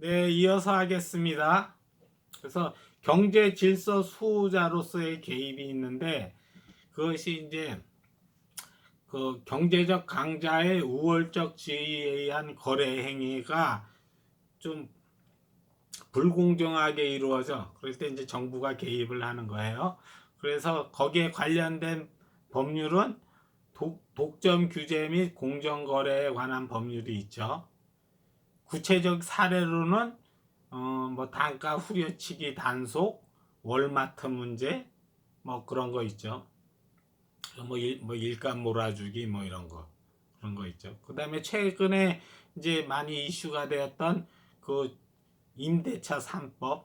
네, 이어서 하겠습니다. 그래서 경제 질서 수호자로서의 개입이 있는데 그것이 이제 그 경제적 강자의 우월적 지위에 의한 거래 행위가 좀 불공정하게 이루어져. 그럴 때 이제 정부가 개입을 하는 거예요. 그래서 거기에 관련된 법률은 독점 규제 및 공정거래에 관한 법률이 있죠. 구체적 사례로는 뭐 단가 후려치기 단속, 월마트 문제, 뭐 그런 거 있죠. 뭐 일감 몰아주기 뭐 이런 거 그런 거 있죠. 그다음에 최근에 이제 많이 이슈가 되었던 그 임대차 3법.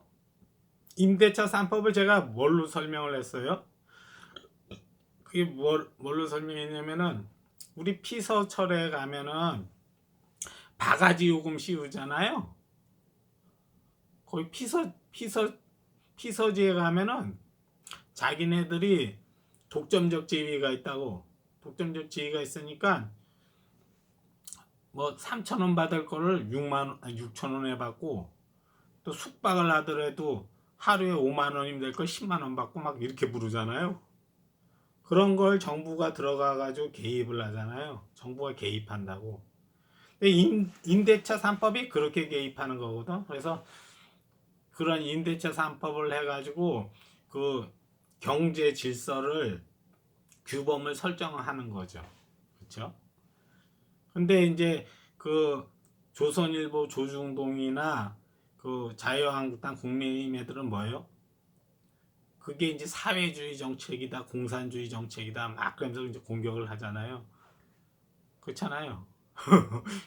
임대차 3법을 제가 뭘로 설명을 했어요? 그게 뭘로 설명했냐면은 우리 피서철에 가면은 바가지 요금 씌우잖아요. 거기 피서지에 가면은 자기네들이 독점적 지위가 있다고. 독점적 지위가 있으니까 뭐 3천 원 받을 거를 6천 원에 받고, 또 숙박을 하더라도 하루에 5만 원이면 될 걸 10만 원 받고 막 이렇게 부르잖아요. 그런 걸 정부가 들어가 가지고 개입을 하잖아요. 정부가 개입한다고. 근데 임대차 3법이 그렇게 개입하는 거거든. 그래서 그런 임대차 3법을 해 가지고 그 경제 질서를 규범을 설정하는 거죠. 그렇죠? 근데 이제 그 조선일보 조중동이나 그 자유한국당 국민의힘 애들은 뭐예요? 그게 이제 사회주의 정책이다, 공산주의 정책이다, 막 그러면서 이제 공격을 하잖아요. 그렇잖아요.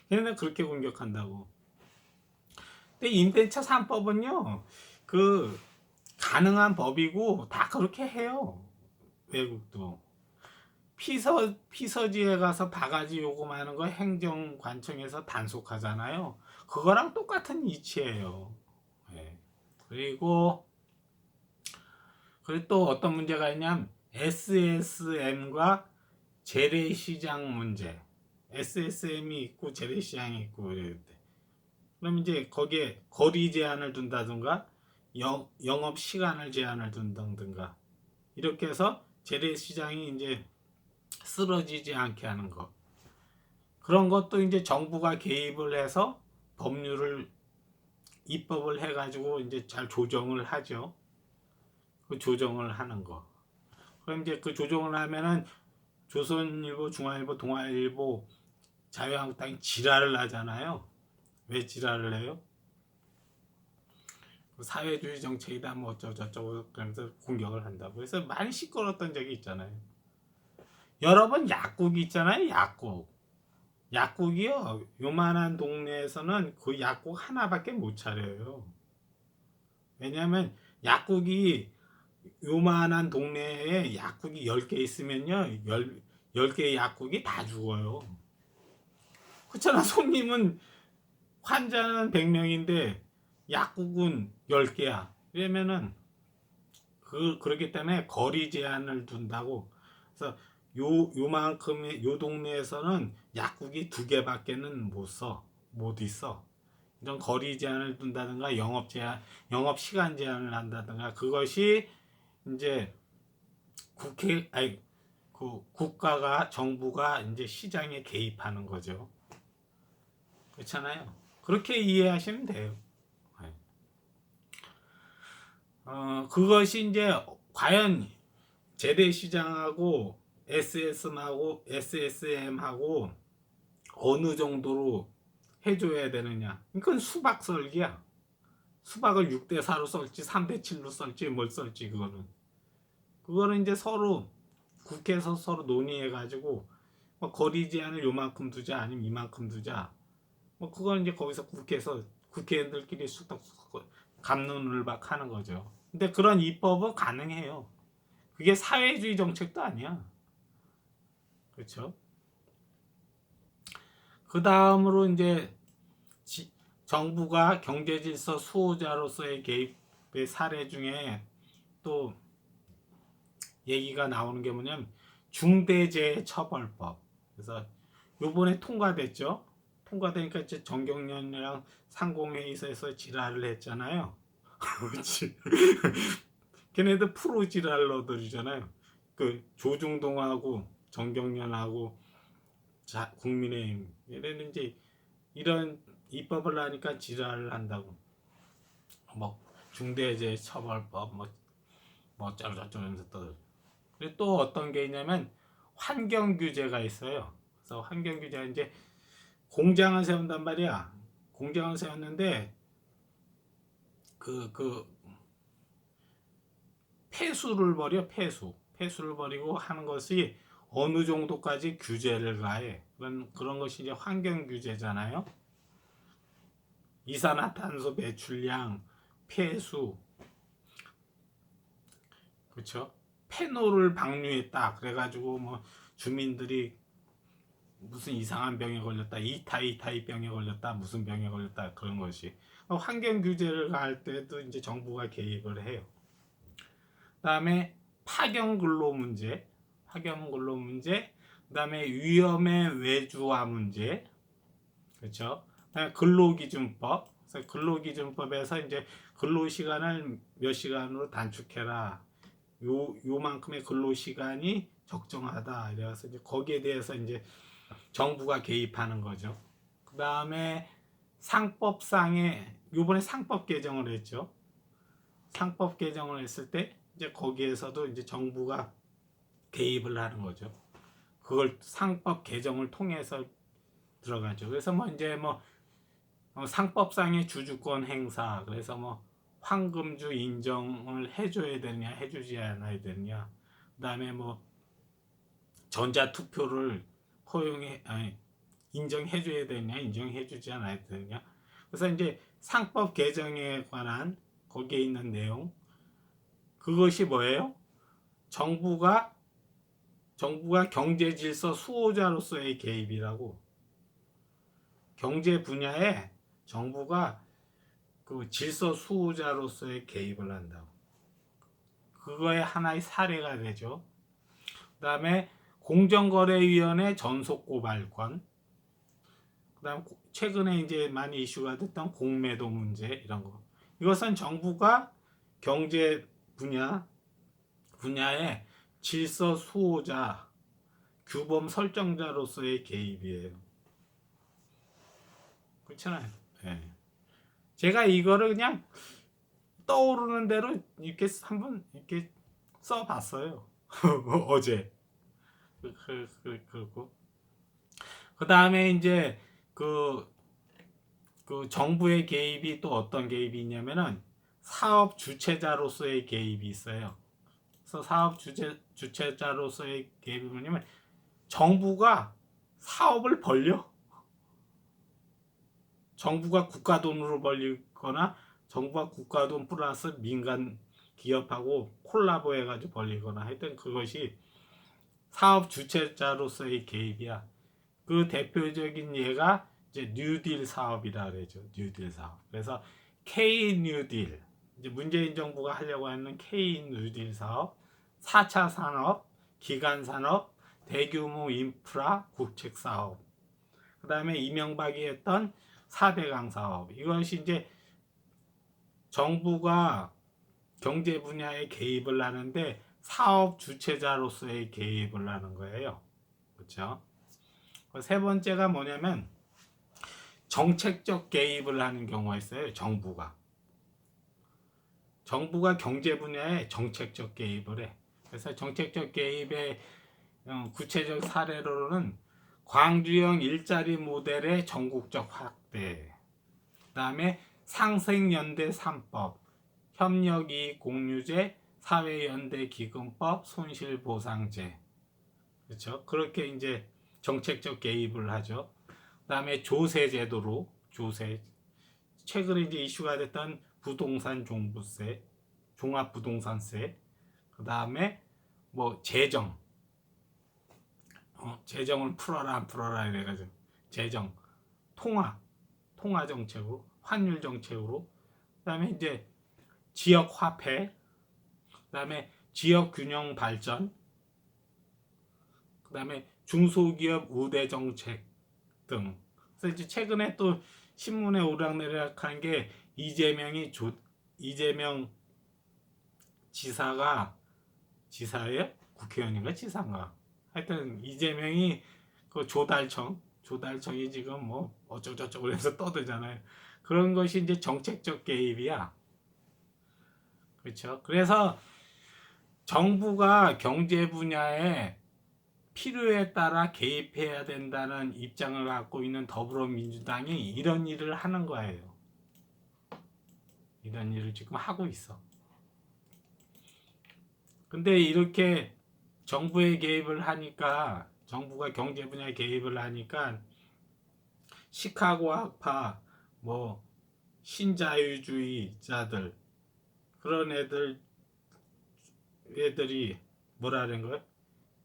걔네는 그렇게 공격한다고. 근데 임대차 3법은요, 그 가능한 법이고 다 그렇게 해요. 외국도. 피서지에 가서 바가지 요금하는 거 행정관청에서 단속하잖아요. 그거랑 똑같은 이치예요. 예. 그리고 또 어떤 문제가 있냐면 SSM과 재래시장 문제. SSM이 있고 재래시장이 있고 그럴 때. 그럼 이제 거기에 거리 제한을 둔다든가 영업 시간을 제한을 둔다든가 이렇게 해서 재래시장이 이제 쓰러지지 않게 하는 것. 그런 것도 이제 정부가 개입을 해서 법률을 입법을 해가지고 이제 잘 조정을 하죠. 그 조정을 하는 거. 그럼 이제 그 조정을 하면은 조선일보, 중앙일보, 동아일보, 자유한국당이 지랄을 하잖아요. 왜 지랄을 해요? 사회주의 정책이다 뭐 어쩌고저쩌고 그러면서 공격을 한다고. 그래서 많이 시끄러웠던 적이 있잖아요. 여러분 약국이 있잖아요. 약국이요. 요만한 동네에서는 그 약국 하나밖에 못 차려요. 왜냐하면 약국이 요만한 동네에 약국이 10개 있으면요. 10개의 약국이 다 죽어요. 그렇잖아. 손님은 환자는 100명인데 약국은 10개야. 그러면은 그렇기 때문에 거리 제한을 둔다고. 그래서 요만큼의 요 동네에서는 약국이 2개밖에는 못 있어. 이런 거리 제한을 둔다든가 영업 시간 제한을 한다든가 그것이 이제 그 국가가 정부가 이제 시장에 개입하는 거죠. 그렇잖아요. 그렇게 이해하시면 돼요. 네. 그것이 이제 과연 재래시장하고 SSM하고 어느 정도로 해줘야 되느냐. 이건 수박 썰기야. 수박을 6대4로 썰지 3대7로 썰지 뭘 썰지 그거는 이제 서로 국회에서 서로 논의해가지고 뭐 거리 제한을 요만큼 두자 아니면 이만큼 두자 뭐 그건 이제 거기서 국회의원들끼리 쑥덕쑥덕 갑론을박 하는 거죠. 근데 그런 입법은 가능해요. 그게 사회주의 정책도 아니야. 그렇죠? 그 다음으로 이제 정부가 경제질서 수호자로서의 개입의 사례 중에 또 얘기가 나오는 게 뭐냐면 중대재해처벌법. 그래서 요번에 통과됐죠. 통과되니까 이제 정경련이랑 상공회의소에서 지랄을 했잖아요. 그렇지. 걔네들 프로 지랄러들이잖아요. 그 조중동하고 정경련하고 국민의힘 얘네는 이제 이런 입법을 하니까 지랄을 한다고. 뭐 중대재해처벌법 뭐 어쩌고저쩌고 하면서 그리고 또 어떤 게 있냐면 환경 규제가 있어요. 그래서 환경 규제가 이제 공장을 세운단 말이야. 공장을 세웠는데 그 폐수를 버려. 폐수를 버리고 하는 것이 어느 정도까지 규제를 가해. 그런 것이 이제 환경 규제잖아요. 이산화탄소 배출량, 폐수, 그렇죠? 페놀을 방류했다. 그래가지고 뭐 주민들이 무슨 이상한 병에 걸렸다, 이타이 병에 걸렸다, 무슨 병에 걸렸다, 그런 것이 환경 규제를 할 때도 이제 정부가 개입을 해요. 그다음에 파견 근로 문제, 그다음에 위험의 외주화 문제, 그렇죠? 그다음에 근로기준법, 그래서 근로기준법에서 이제 근로 시간을 몇 시간으로 단축해라, 요만큼의 근로 시간이 적정하다. 이래서 이제 거기에 대해서 이제 정부가 개입하는 거죠. 그 다음에 상법상에 요번에 상법 개정을 했죠. 상법 개정을 했을 때 이제 거기에서도 이제 정부가 개입을 하는 거죠. 그걸 상법 개정을 통해서 들어가죠. 그래서 뭐 이제 뭐 상법상의 주주권 행사, 그래서 뭐 황금주 인정을 해줘야 되느냐, 해주지 않아야 되느냐, 그 다음에 뭐 전자투표를 인정해줘야 되느냐, 인정해주지 않아야 되느냐. 그래서 이제 상법 개정에 관한 거기에 있는 내용, 그것이 뭐예요? 정부가 경제 질서 수호자로서의 개입이라고. 경제 분야에 정부가 그 질서 수호자로서의 개입을 한다고. 그거의 하나의 사례가 되죠. 그 다음에 공정거래위원회 전속고발권, 그 다음 최근에 이제 많이 이슈가 됐던 공매도 문제, 이런 거. 이것은 정부가 경제 분야의 질서 수호자, 규범 설정자로서의 개입이에요. 그렇잖아요. 네. 제가 이거를 그냥 떠오르는 대로 이렇게 한번 이렇게 써봤어요. 어제. 그리고 그 다음에 이제 그 정부의 개입이 또 어떤 개입이 있냐면은 사업 주체자로서의 개입이 있어요. 그래서 사업 주체자로서의 개입이 뭐냐면 정부가 사업을 벌려. 정부가 국가 돈으로 벌리거나 정부가 국가 돈 플러스 민간 기업하고 콜라보 해가지고 벌리거나 하여튼 그것이 사업 주체자로서의 개입이야. 그 대표적인 예가 이제 뉴딜 사업이라 그러죠. 뉴딜 사업. 그래서 K 뉴딜, 이제 문재인 정부가 하려고 하는 K 뉴딜 사업, 4차 산업, 기간 산업, 대규모 인프라 국책 사업. 그다음에 이명박이 했던 4대강 사업. 이것이 이제 정부가 경제 분야에 개입을 하는데 사업 주체자로서의 개입을 하는 거예요. 그렇죠? 세 번째가 뭐냐면 정책적 개입을 하는 경우가 있어요. 정부가 경제 분야에 정책적 개입을 해. 그래서 정책적 개입의 구체적 사례로는 광주형 일자리 모델의 전국적 확대, 그 다음에 상생연대 3법, 협력이익 공유제, 사회연대기금법, 손실보상제. 그렇죠? 그렇게 이제 정책적 개입을 하죠. 그 다음에 조세제도로, 최근에 이제 이슈가 됐던 부동산 종부세, 종합부동산세, 그 다음에 뭐 재정을 풀어라 안 풀어라 이래가지고 재정, 통화 정책으로, 환율 정책으로, 그다음에 이제 지역 화폐, 그다음에 지역 균형 발전, 그다음에 중소기업 우대 정책 등 그래서 이제 최근에 또 신문에 오락내락한 게 이재명 지사예요? 국회의원인가 지사인가? 하여튼 이재명이 그 조달청이 지금 뭐 어쩌고저쩌고 해서 떠들잖아요. 그런 것이 이제 정책적 개입이야. 그렇죠? 그래서 정부가 경제 분야에 필요에 따라 개입해야 된다는 입장을 갖고 있는 더불어민주당이 이런 일을 하는 거예요. 이런 일을 지금 하고 있어. 근데 이렇게 정부의 개입을 하니까, 정부가 경제 분야에 개입을 하니까 시카고 학파, 뭐 신자유주의자들, 그런 애들이 뭐라는 거야?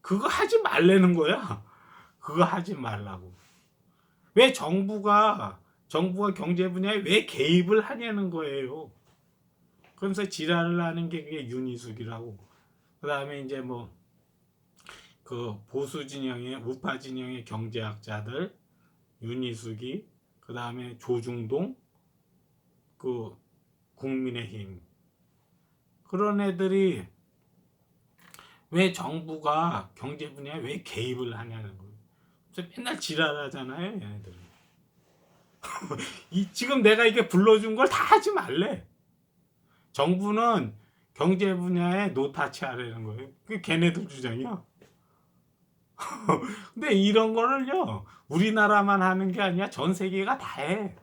그거 하지 말라는 거야. 그거 하지 말라고. 왜 정부가 경제 분야에 왜 개입을 하냐는 거예요. 그러면서 지랄을 하는 게 그게 윤희숙이라고. 그 다음에 이제 뭐 그 보수 진영의 우파 진영의 경제학자들 윤희숙이, 그 다음에 조중동, 그 국민의힘, 그런 애들이 왜 정부가 경제 분야에 왜 개입을 하냐는 거예요. 그래서 맨날 지랄하잖아요, 얘네들은. 지금 내가 이게 불러준 걸 다 하지 말래. 정부는 경제 분야에 노타치 하라는 거예요. 그게 걔네들 주장이야. 근데 이런 거를요, 우리나라만 하는 게 아니야. 전 세계가 다 해.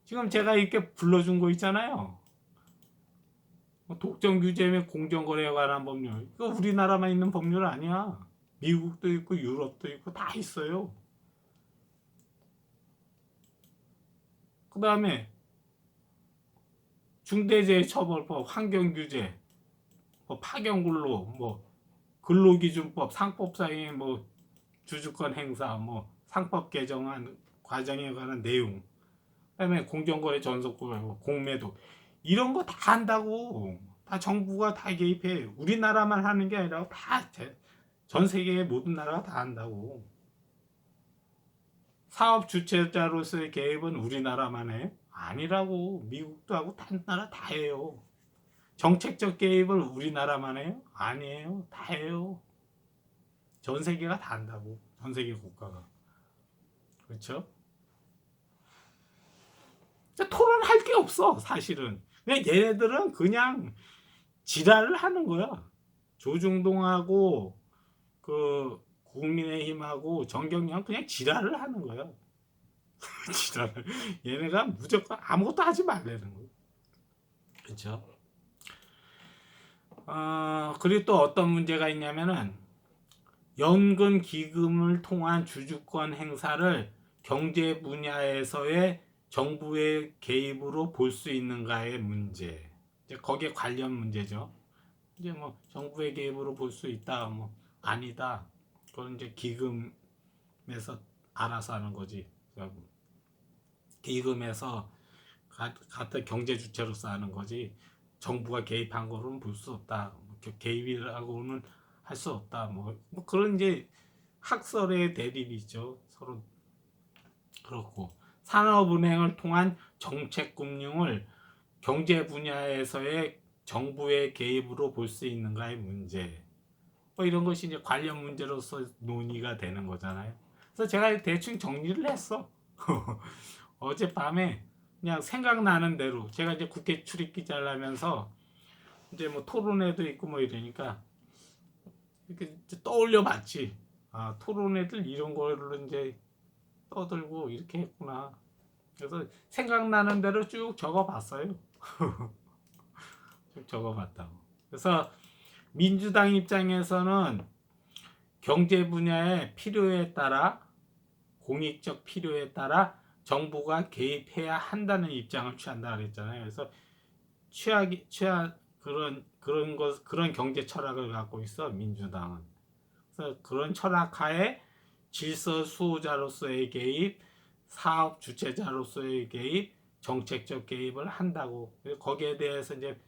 지금 제가 이렇게 불러준 거 있잖아요. 독점 규제 및 공정거래에 관한 법률. 이거 우리나라만 있는 법률 아니야. 미국도 있고 유럽도 있고 다 있어요. 그 다음에 중대재해처벌법, 환경규제, 뭐 파견근로, 뭐 근로기준법, 상법상의 뭐 주주권 행사, 뭐 상법 개정안 과정에 관한 내용, 그다음에 공정거래 전속구조, 공매도, 이런 거 다 한다고. 다 정부가 다 개입해. 우리나라만 하는 게 아니라 다 전 세계의 모든 나라가 다 한다고. 사업 주체자로서의 개입은 우리나라만 해? 아니라고. 미국도 하고 다른 나라 다 해요. 정책적 개입을 우리나라만 해요? 아니에요. 다 해요. 전 세계가 다 한다고. 전 세계 국가가. 그렇죠? 토론할 게 없어, 사실은. 그냥 얘네들은 그냥 지랄을 하는 거야. 조중동하고 그 국민의힘하고 정경련 그냥 지랄을 하는 거야. 지랄을. 얘네가 무조건 아무것도 하지 말라는 거야. 그렇죠? 그리고 또 어떤 문제가 있냐면은 연금 기금을 통한 주주권 행사를 경제 분야에서의 정부의 개입으로 볼 수 있는가의 문제. 이제 거기에 관련 문제죠. 이제 뭐 정부의 개입으로 볼 수 있다, 뭐 아니다. 그건 이제 기금에서 알아서 하는 거지. 기금에서 같은 경제 주체로서 하는 거지. 정부가 개입한 거로는 볼 수 없다. 개입이라고는 할 수 없다. 뭐 그런 이제 학설의 대립이 있죠. 서로. 그렇고 산업은행을 통한 정책금융을 경제 분야에서의 정부의 개입으로 볼 수 있는가의 문제. 뭐 이런 것이 이제 관련 문제로서 논의가 되는 거잖아요. 그래서 제가 대충 정리를 했어. 어젯밤에 그냥 생각나는 대로 제가 이제 국회 출입 기자를 하면서 이제 뭐 토론회도 있고 뭐 이러니까 이렇게 떠올려 봤지. 토론회들 이런 걸로 이제 떠들고 이렇게 했구나. 그래서 생각나는 대로 쭉 적어봤어요. 쭉 적어봤다고. 그래서 민주당 입장에서는 경제 분야의 필요에 따라, 공익적 필요에 따라 정부가 개입해야 한다는 입장을 취한다 그랬잖아요. 그래서 그런 경제 철학을 갖고 있어, 민주당은. 그래서 그런 철학하에 질서 수호자로서의 개입, 사업 주체자로서의 개입, 정책적 개입을 한다고. 거기에 대해서 이제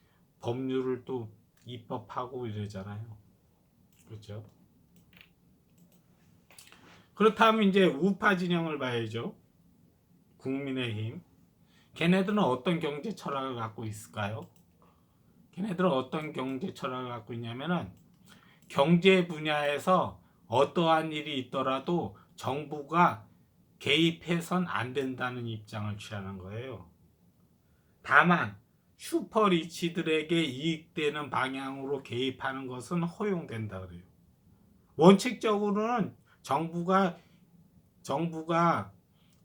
법률을 또 입법하고 이러잖아요. 그렇죠? 그렇다면 이제 우파 진영을 봐야죠. 국민의힘. 걔네들은 어떤 경제 철학을 갖고 있을까요? 걔네들은 어떤 경제 철학을 갖고 있냐면은 경제 분야에서 어떠한 일이 있더라도 정부가 개입해선 안 된다는 입장을 취하는 거예요. 다만 슈퍼리치들에게 이익되는 방향으로 개입하는 것은 허용된다 그래요. 원칙적으로는 정부가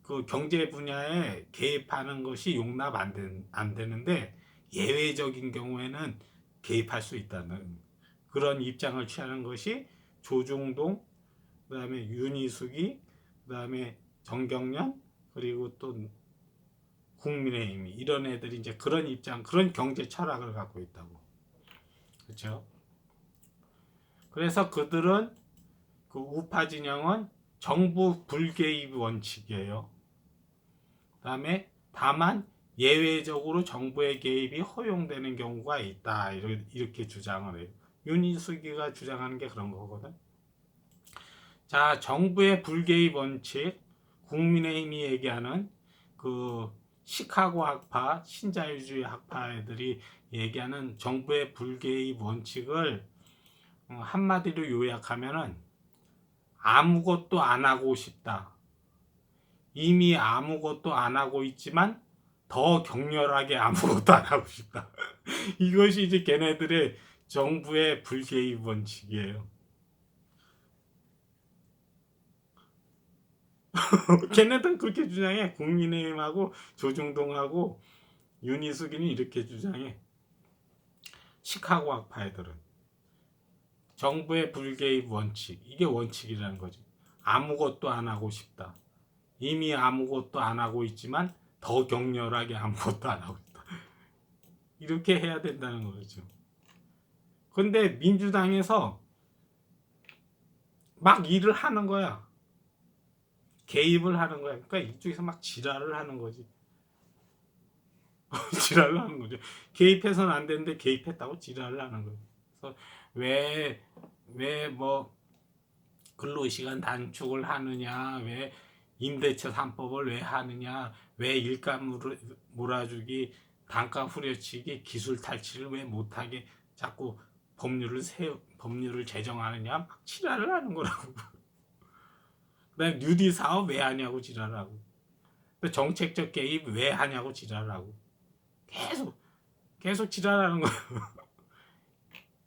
그 경제 분야에 개입하는 것이 용납 안 되는데 예외적인 경우에는 개입할 수 있다는 그런 입장을 취하는 것이 조중동, 그다음에 윤희숙이, 그다음에 정경련, 그리고 또 국민의힘이 이런 애들이 이제 그런 입장, 그런 경제 철학을 갖고 있다고. 그렇죠? 그래서 그들은 그 우파 진영은 정부 불개입 원칙이에요. 그다음에 다만 예외적으로 정부의 개입이 허용되는 경우가 있다. 이렇게 주장을 해요. 윤희숙이가 주장하는 게 그런 거거든. 자, 정부의 불개입 원칙, 국민의힘이 얘기하는 그 시카고 학파, 신자유주의 학파 애들이 얘기하는 정부의 불개입 원칙을 한마디로 요약하면은 아무것도 안 하고 싶다. 이미 아무것도 안 하고 있지만 더 격렬하게 아무것도 안 하고 싶다. 이것이 이제 걔네들의 정부의 불개입 원칙이에요. 걔네들은 그렇게 주장해. 국민의힘하고 조중동하고 윤희숙이는 이렇게 주장해. 시카고 학파 애들은 정부의 불개입 원칙, 이게 원칙이라는 거죠. 아무것도 안 하고 싶다. 이미 아무것도 안 하고 있지만 더 격렬하게 아무것도 안 하고 있다. 이렇게 해야 된다는 거죠. 근데 민주당에서 막 일을 하는 거야. 개입을 하는 거야. 그러니까 이쪽에서 막 지랄을 하는 거지. 지랄을 하는 거죠. 개입해서는 안 되는데 개입했다고 지랄을 하는 거예요. 그래서 왜 뭐 근로시간 단축을 하느냐, 왜 임대차 3법을 왜 하느냐, 왜 일감 몰아주기, 단가 후려치기, 기술 탈취를 왜 못하게 자꾸 법률을 제정하느냐, 막 지랄을 하는 거라고. 그다음에 뉴딜 사업 왜 하냐고 지랄하고, 정책적 개입 왜 하냐고 지랄하고, 계속 지랄하는 거예요.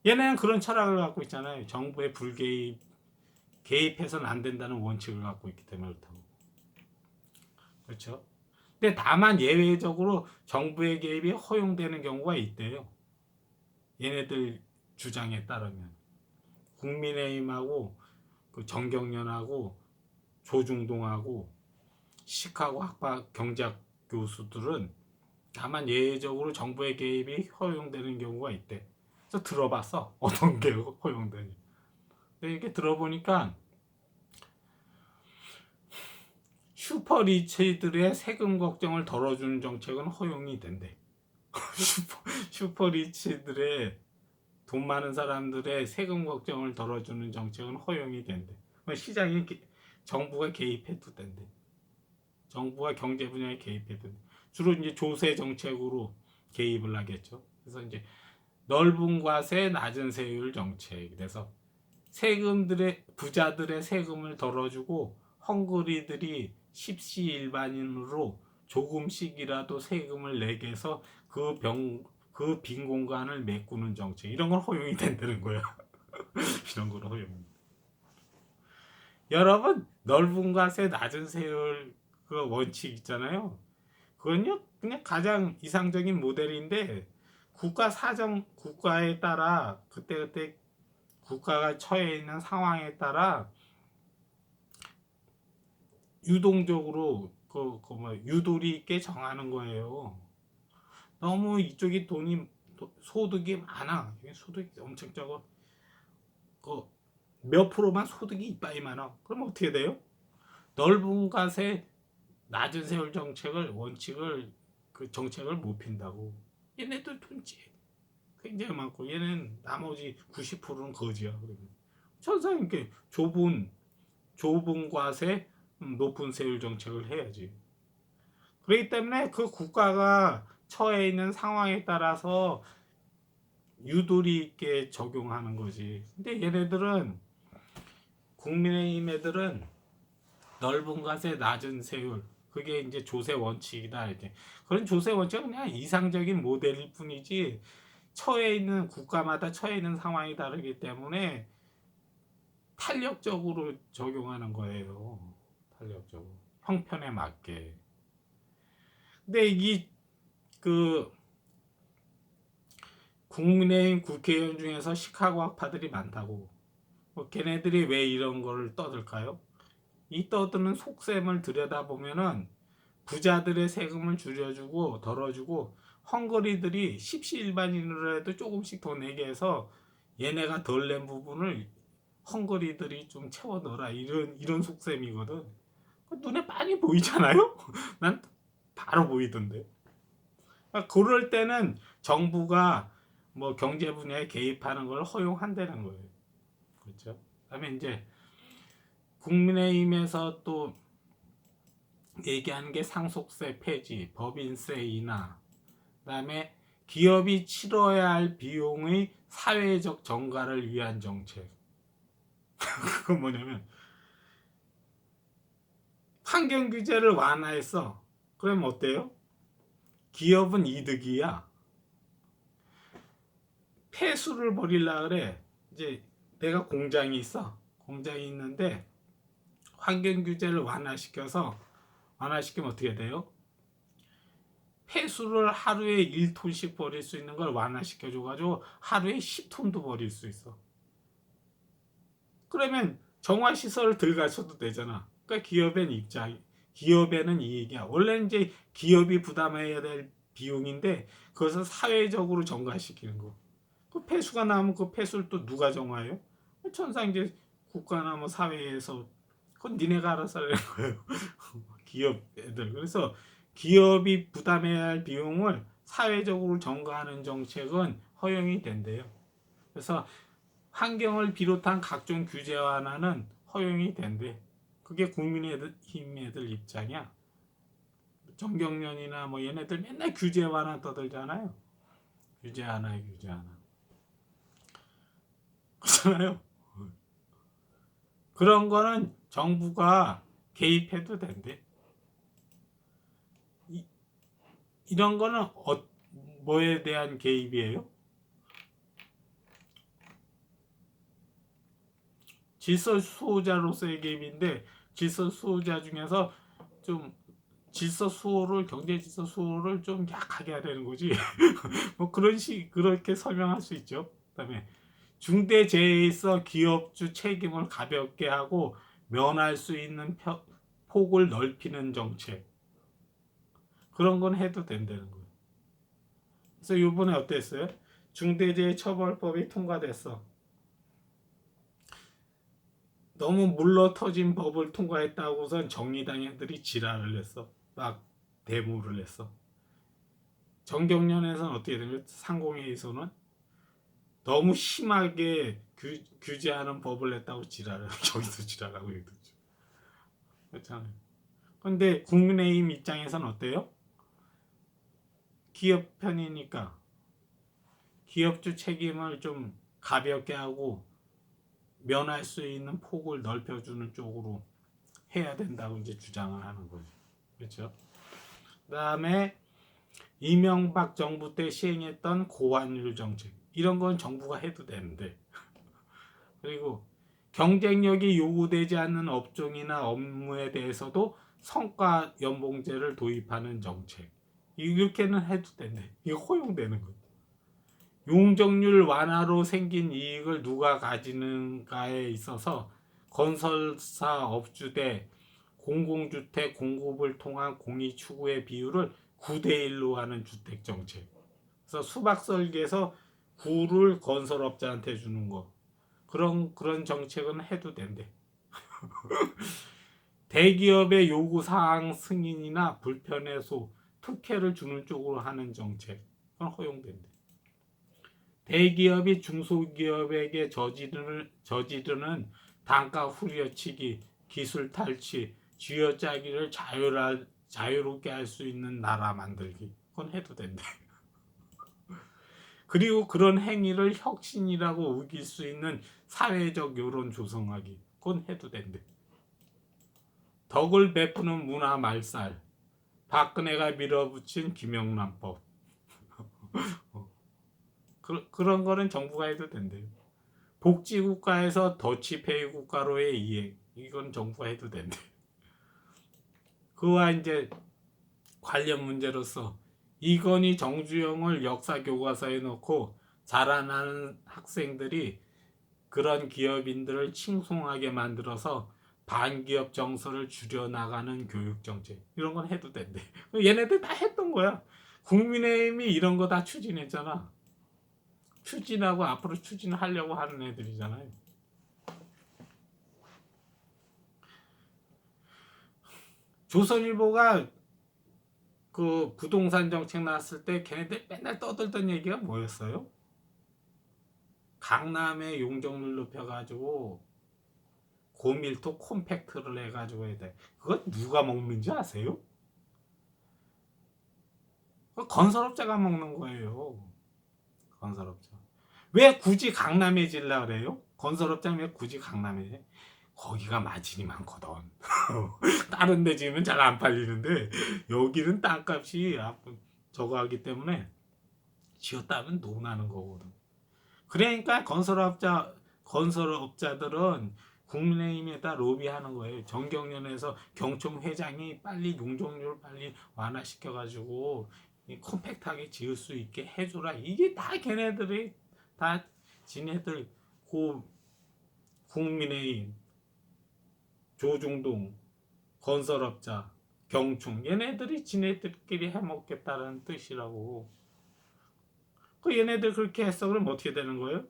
얘네는 그런 철학을 갖고 있잖아요. 정부의 개입해서는 안 된다는 원칙을 갖고 있기 때문에 그렇다고. 그렇죠? 근데 다만 예외적으로 정부의 개입이 허용되는 경우가 있대요. 얘네들 주장에 따르면 국민의힘하고 그 정경련하고 조중동하고 시카고 학파 경제학 교수들은 다만 예외적으로 정부의 개입이 허용되는 경우가 있대. 그래서 들어봤어. 어떤 게 허용되는지. 이렇게 들어보니까 슈퍼리치들의 세금 걱정을 덜어주는 정책은 허용이 된대. 슈퍼리치들의 돈 많은 사람들의 세금 걱정을 덜어주는 정책은 허용이 된대. 시장에 정부가 개입해도 된대. 정부가 경제 분야에 개입해도 된대. 주로 이제 조세 정책으로 개입을 하겠죠. 그래서 이제 넓은 과세, 낮은 세율 정책. 그래서 부자들의 세금을 덜어주고 헝그리들이 십시일반인으로 조금씩이라도 세금을 내게 해서 그 빈 공간을 메꾸는 정책, 이런 건 허용이 된다는 거야. 이런 건 허용. 여러분, 넓은 과세 낮은 세율 그 원칙 있잖아요. 그건요 그냥 가장 이상적인 모델인데 국가에 따라 그때 국가가 처해 있는 상황에 따라 유동적으로 유도리 있게 정하는 거예요. 너무 이쪽이 소득이 많아. 소득이 엄청 적어. 몇 프로만 소득이 이빠이 많아. 그럼 어떻게 돼요? 넓은 과세 낮은 세율 정책을 못 핀다고. 얘네들 돈지 굉장히 많고 얘는 나머지 90%는 거지야. 천상 이렇게 좁은 좁은 과세, 높은 세율 정책을 해야지. 그렇기 때문에 그 국가가 처해 있는 상황에 따라서 유도리 있게 적용하는 거지. 근데 얘네들은, 국민의힘 애들은 넓은 과세 낮은 세율, 그게 이제 조세 원칙이다 이제. 그런 조세 원칙은 그냥 이상적인 모델일 뿐이지, 처해 있는 국가마다 처해 있는 상황이 다르기 때문에 탄력적으로 적용하는 거예요. 탄력적으로 형편에 맞게. 근데 그 국민의힘 국회의원 중에서 시카고 학파들이 많다고. 걔네들이 왜 이런 걸 떠들까요? 이 떠드는 속셈을 들여다보면은 부자들의 세금을 줄여주고 덜어주고 헝거리들이 십시일반인으로 해도 조금씩 더 내게 해서 얘네가 덜 낸 부분을 헝거리들이 좀 채워 넣어라, 이런 속셈이거든. 눈에 빤히 보이잖아요. 난 바로 보이던데. 그러니까 그럴 때는 정부가 뭐 경제 분야에 개입하는 걸 허용한다는 거예요. 그렇죠? 그다음에 이제 국민의힘에서 또 얘기하는 게 상속세 폐지, 법인세 인하, 그다음에 기업이 치러야 할 비용의 사회적 전가를 위한 정책. 그건 뭐냐면, 환경 규제를 완화했어. 그럼 어때요? 기업은 이득이야. 폐수를 버리려 그래. 이제 내가 공장이 있어. 공장이 있는데 환경 규제를 완화시키면 어떻게 돼요? 폐수를 하루에 1톤씩 버릴 수 있는 걸 완화시켜줘가지고 하루에 10톤도 버릴 수 있어. 그러면 정화시설을 들어가셔도 되잖아. 그러니까 기업에는 이익이야. 원래 이제 기업이 부담해야 될 비용인데 그것을 사회적으로 전가시키는 거. 그 폐수가 나오면 그 폐수를 또 누가 정화해요? 천상 이제 국가나 뭐 사회에서, 그건 니네가 알아서 하는 거예요. 기업 애들. 그래서 기업이 부담해야 할 비용을 사회적으로 전가하는 정책은 허용이 된대요. 그래서 환경을 비롯한 각종 규제 완화는 허용이 된대. 그게 국민의힘 애들 입장이야. 정경련이나 뭐 얘네들 맨날 규제 완화 떠들잖아요. 규제 완화. 그렇잖아요. 그런 거는 정부가 개입해도 된대. 이런 거는 뭐에 대한 개입이에요? 질서 수호자로서의 개입인데, 질서 수호자 중에서 좀 경제 질서 수호를 좀 약하게 해야 되는 거지. 뭐 그렇게 설명할 수 있죠. 그다음에 중대재해에 있어 기업주 책임을 가볍게 하고 면할 수 있는 폭을 넓히는 정책, 그런 건 해도 된다는 거예요. 그래서 이번에 어땠어요? 중대재해처벌법이 통과됐어. 너무 물러터진 법을 통과했다고선 정의당 애들이 지랄을 했어. 막 데모를 했어. 정경련에서는 어떻게 되냐면, 상공회의소는 너무 심하게 규제하는 법을 냈다고 지랄을 저기서 지랄하고 여기도 그렇잖아요. 근데 국민의힘 입장에서는 어때요? 기업 편이니까 기업주 책임을 좀 가볍게 하고 면할 수 있는 폭을 넓혀주는 쪽으로 해야 된다고 이제 주장을 하는 거죠. 그렇죠? 그다음에 이명박 정부 때 시행했던 고환율 정책, 이런 건 정부가 해도 되는데, 그리고 경쟁력이 요구되지 않는 업종이나 업무에 대해서도 성과 연봉제를 도입하는 정책, 이렇게는 해도 된대. 이거 허용되는 거예요. 용적률 완화로 생긴 이익을 누가 가지는가에 있어서 건설사 업주 대 공공주택 공급을 통한 공의 추구의 비율을 9대1로 하는 주택 정책. 그래서 수박 설계에서 구를 건설업자한테 주는 거. 그런 정책은 해도 된대. 대기업의 요구 사항 승인이나 불편 해소, 특혜를 주는 쪽으로 하는 정책, 그건 허용된대. 대기업이 중소기업에게 저지르는 단가 후려치기, 기술 탈취, 쥐어짜기를 자유롭게 할 수 있는 나라 만들기. 그건 해도 된대. 그리고 그런 행위를 혁신이라고 우길 수 있는 사회적 여론 조성하기. 그건 해도 된대. 덕을 베푸는 문화 말살. 박근혜가 밀어붙인 김영란법. 그런 거는 정부가 해도 된대요. 복지국가에서 더치페이 국가로의 이행. 이건 정부가 해도 된대. 그와 이제 관련 문제로서 이건희 정주영을 역사 교과서에 넣고 자라나는 학생들이 그런 기업인들을 칭송하게 만들어서 반기업 정서를 줄여나가는 교육 정책 이런 건 해도 된대. 얘네들 다 했던 거야. 국민의힘이 이런 거 다 추진했잖아. 추진하고 앞으로 추진하려고 하는 애들이잖아요. 조선일보가 그 부동산 정책 나왔을 때 걔네들 맨날 떠들던 얘기가 뭐였어요? 강남에 용적률 높여가지고 고밀도 콤팩트를 해가지고 해야 돼. 그거 누가 먹는지 아세요? 그거 건설업자가 먹는 거예요. 건설업자. 왜 굳이 강남에 질라 그래요? 건설업자는 왜 굳이 강남에 지? 거기가 마진이 많거든. 다른 데 지으면 잘 안 팔리는데 여기는 땅값이 저거 하기 때문에 지었다면 논하는 거거든. 그러니까 건설업자들은 국민의힘에다 로비하는 거예요. 정경련에서 경총 회장이 빨리 용적률 빨리 완화시켜가지고 컴팩트하게 지을 수 있게 해주라. 이게 다 걔네들이 다 지네들 국민의힘, 조중동, 건설업자, 경총 얘네들이 지네들끼리 해먹겠다는 뜻이라고. 그 얘네들 그렇게 했어. 그럼 어떻게 되는 거예요?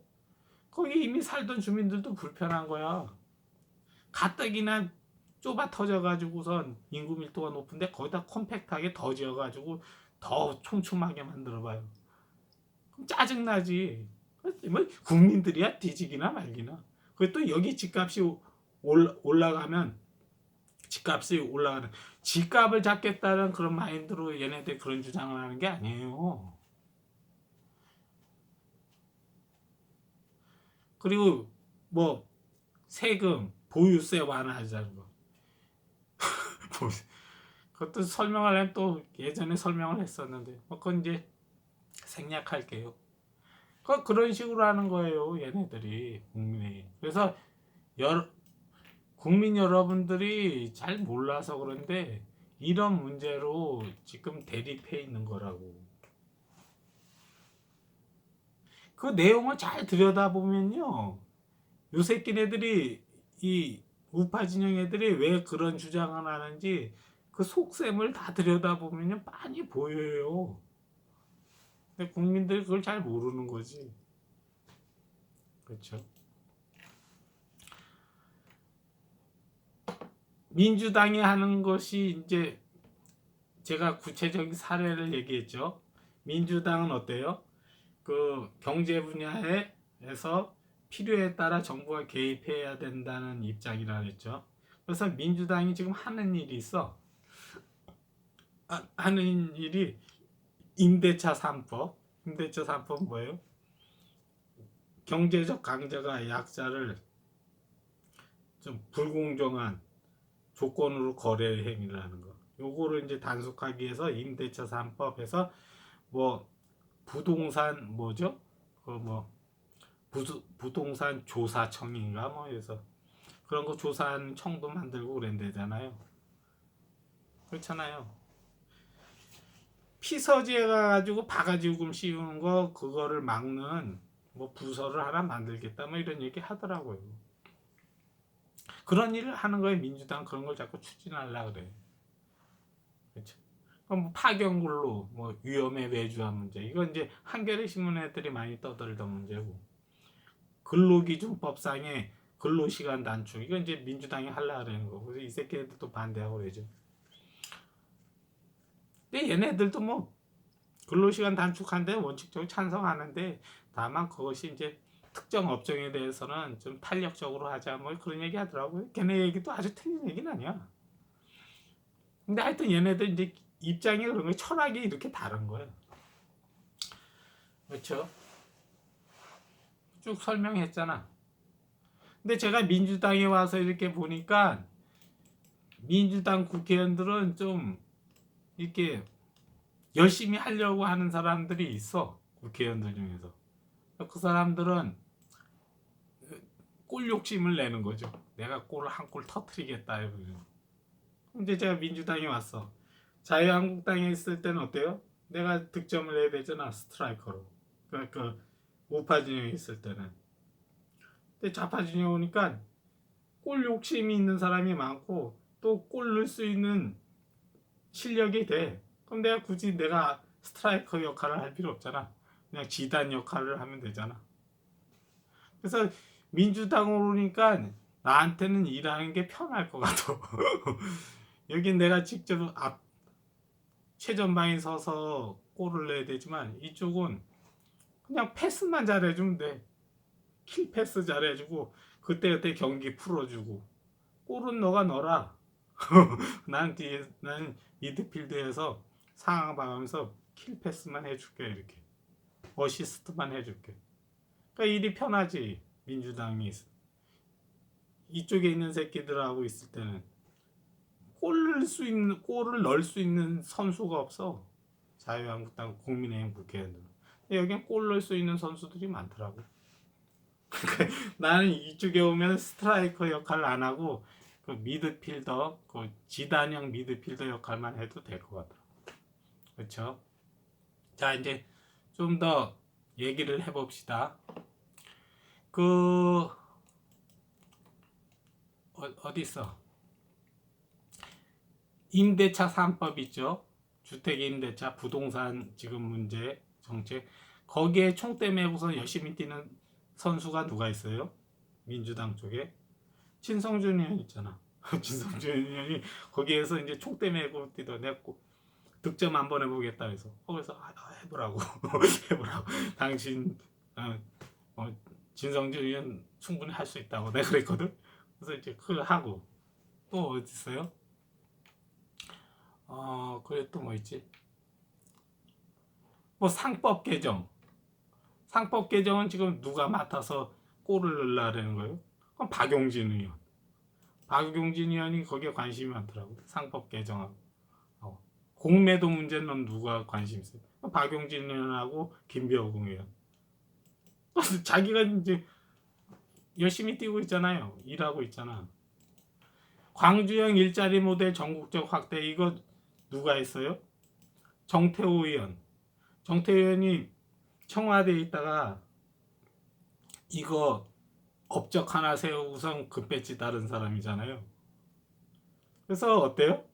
거기 이미 살던 주민들도 불편한 거야. 가뜩이나 좁아 터져가지고선 인구 밀도가 높은데 거기다 컴팩트하게 더 지어가지고 더 촘촘하게 만들어봐요. 그럼 짜증나지. 뭐 국민들이야 뒤지기나 말기나. 그또 여기 집값이 올라가면 집값이 올라가는 집값을 잡겠다는 그런 마인드로 얘네들 그런 주장을 하는 게 아니에요. 그리고 뭐 세금 보유세 완화하자는 거. 그것도 설명하려면 또 예전에 설명을 했었는데 그건 이제 생략할게요. 그런 식으로 하는 거예요 얘네들이 국민이. 그래서 국민 여러분들이 잘 몰라서 그런데 이런 문제로 지금 대립해 있는 거라고. 그 내용을 잘 들여다보면요. 요 새끼네들이 이 우파 진영 애들이 왜 그런 주장을 하는지 그 속셈을 다 들여다보면요. 많이 보여요. 근데 국민들이 그걸 잘 모르는 거지. 그렇죠. 민주당이 하는 것이 이제 제가 구체적인 사례를 얘기했죠. 민주당은 어때요? 그 경제 분야에서 필요에 따라 정부가 개입해야 된다는 입장이라 했죠. 그래서 민주당이 지금 하는 일이 있어. 하는 일이 임대차 3법. 임대차 3법 뭐예요? 경제적 강자가 약자를 좀 불공정한 조건으로 거래 행위를 하는 거. 요거를 이제 단속하기 위해서 임대차 3법에서 뭐 부동산 뭐죠? 그 뭐 부동산 조사청인가 뭐 해서 그런 거 조사하는 청도 만들고 그랬대잖아요. 그렇잖아요. 피서지에 가지고 바가지 요금 씌우는 거 그거를 막는 뭐 부서를 하나 만들겠다 뭐 이런 얘기 하더라고요. 그런 일을 하는 거에 민주당 그런 걸 자꾸 추진하려 그래. 그렇죠. 그럼 뭐 파견근로, 뭐 위험에 외주화 문제 이건 이제 한겨레 신문 애들이 많이 떠들던 문제고 근로기준법상의 근로시간 단축 이건 이제 민주당이 하려 그러는 거고 그래서 이 새끼들도 반대하고 그러죠. 근데 얘네들도 뭐 근로시간 단축한데 원칙적으로 찬성하는데 다만 그것이 이제 특정 업종에 대해서는 좀 탄력적으로 하자 뭐 그런 얘기 하더라고요. 걔네 얘기도 아주 틀린 얘기는 아니야. 근데 하여튼 얘네들 이제 입장이 그런 거예요. 철학이 이렇게 다른 거예요. 그렇죠? 쭉 설명했잖아. 근데 제가 민주당에 와서 이렇게 보니까 민주당 국회의원들은 좀 이렇게 열심히 하려고 하는 사람들이 있어. 국회의원들 중에서. 그 사람들은 골 욕심을 내는 거죠. 내가 골을 한 골 터트리겠다. 근데 제가 민주당에 왔어. 자유한국당에 있을 때는 어때요? 내가 득점을 해야 되잖아. 스트라이커로. 그러니까 우파 진영에 있을 때는. 근데 좌파 진영에 오니까 골 욕심이 있는 사람이 많고 또 골 넣을 수 있는 실력이 돼. 그럼 내가 굳이 내가 스트라이커 역할을 할 필요 없잖아. 그냥 지단 역할을 하면 되잖아. 그래서 민주당으로 오니까 나한테는 일하는 게 편할 것 같아. 여긴 내가 직접 앞 최전방에 서서 골을 넣어야 되지만 이쪽은 그냥 패스만 잘해주면 돼. 킬 패스 잘해주고 그때그때 경기 풀어주고 골은 너가 넣어라. 난 미드필드에서 상황 봐가면서 킬 패스만 해줄게. 이렇게 어시스트만 해줄게. 그러니까 일이 편하지. 민주당이 이쪽에 있는 새끼들하고 있을 때는 골을 넣을 수 있는 선수가 없어. 자유한국당 국민의힘 국회의원들. 여기는 골 넣을 수 있는 선수들이 많더라고. 나는 이쪽에 오면 스트라이커 역할을 안 하고 그 미드필더, 그 지단형 미드필더 역할만 해도 될 것 같아. 그렇죠? 자, 이제 좀 더 얘기를 해봅시다. 그 어디 있어? 임대차 3법 있죠? 주택 임대차, 부동산 지금 문제 정책. 거기에 총대 메고서 열심히 뛰는 선수가 누가 있어요? 민주당 쪽에 진성준 의원 있잖아. 진성준 의원이 거기에서 이제 총대 메고 뛰던 했고 득점 한번 해보겠다 해서 거기서 해보라고 해보라고 당신 진성준 의원 충분히 할 수 있다고 내가 그랬거든. 그래서 이제 그걸 하고 또 어디 있어요? 그래 또 뭐 있지? 뭐 상법 개정은 지금 누가 맡아서 골을 넣으려는 거예요? 그럼 박용진 의원. 박용진 의원이 거기에 관심이 많더라고. 상법 개정하고. 공매도 문제는 누가 관심 있어요? 박용진 의원하고 김병욱 의원. 자기가 이제 열심히 뛰고 있잖아요. 일하고 있잖아. 광주형 일자리 모델 전국적 확대 이거 누가 했어요? 정태호 의원. 정태호 의원이 청와대에 있다가 이거 업적 하나 세우고선 급배지 다른 사람이잖아요. 그래서 어때요?